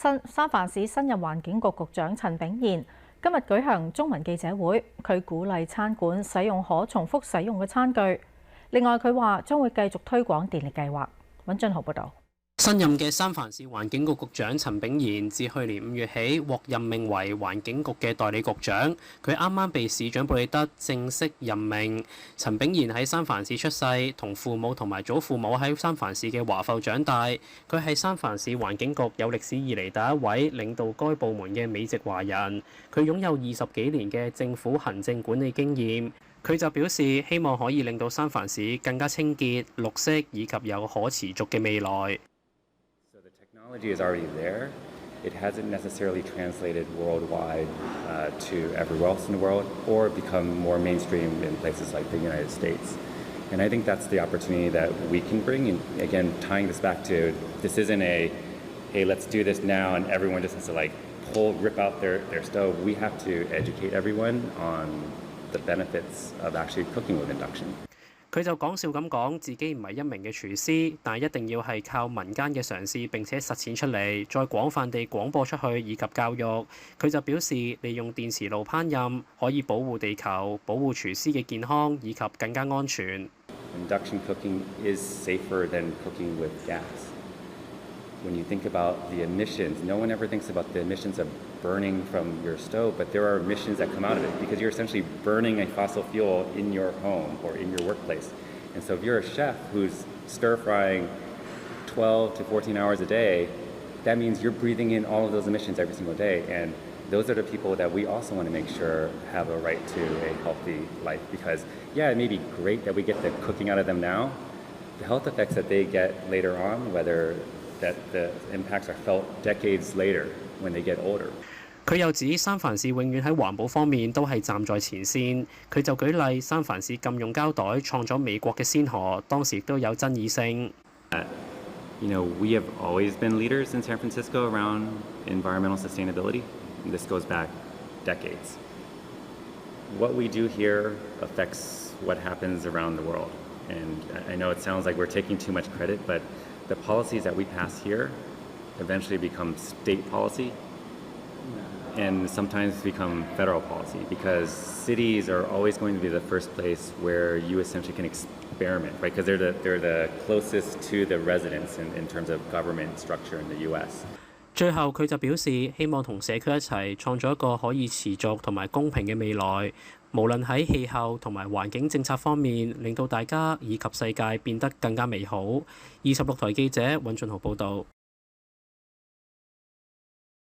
三藩市新任環境局局長陳秉賢今日舉行中文記者會，佢鼓勵餐館使用可重複使用嘅餐具。另外，佢話將會繼續推廣電力計劃。尹俊豪報導。新任嘅三藩市環境局局長陳秉賢自去年5月起獲任命為環境局嘅代理局長，佢啱啱被市長布里德正式任命。陳秉賢喺三藩市出世，同父母同埋祖父母喺三藩市嘅華埠長大。佢係三藩市環境局有歷史以嚟第一位領導該部門嘅美籍華人。佢擁有20幾年嘅政府行政管理經驗。佢就表示希望可以令到三藩市更加清潔、綠色以及有可持續嘅未來。Technology is already there. It hasn't necessarily translated worldwide to everywhere else in the world or become more mainstream in places like the United States. And I think that's the opportunity that we can bring. And again, tying this back to this isn't a, hey, let's do this now and everyone just has to like rip out their stove. We have to educate everyone on the benefits of actually cooking with induction. 佢就講笑咁講，自己唔係一名嘅廚師，但係一定要係靠民間嘅嘗試並且實踐出嚟，再廣泛地廣播出去以及教育。佢就表示，利用電磁爐烹飪可以保護地球、保護廚師嘅健康以及更加安全。Induction cooking is safer than cooking with gas. When you think about the emissions, no one ever thinks about the emissions of burning from your stove, but there are emissions that come out of it because you're essentially burning a fossil fuel in your home or in your workplace. And so if you're a chef who's stir frying 12 to 14 hours a day, that means you're breathing in all of those emissions every single day. And those are the people that we also want to make sure have a right to a healthy life because, yeah, it may be great that we get the cooking out of them now. The health effects that they get later on, whether that the impacts are felt decades later when they get older. 佢又指三藩市永遠喺環保方面都係站在前線。佢就舉例三藩市禁用膠袋創咗美國嘅先河，當時亦都有爭議性。We have always been leaders in San Francisco around environmental sustainability. And this goes back decades. What we do here affects what happens around the world. And I know it sounds like we're taking too much credit, but the policies that we pass here eventually become state policy and sometimes become federal policy because cities are always going to be the first place where you essentially can experiment, right? Because they're the closest to the residents in terms of government structure in the U.S. 最後佢就表示希望同社區一齊創造一個可以持續同埋公平嘅未來，無論喺氣候同埋環境政策方面，令到大家以及世界變得更加美好。26台記者尹俊豪報導。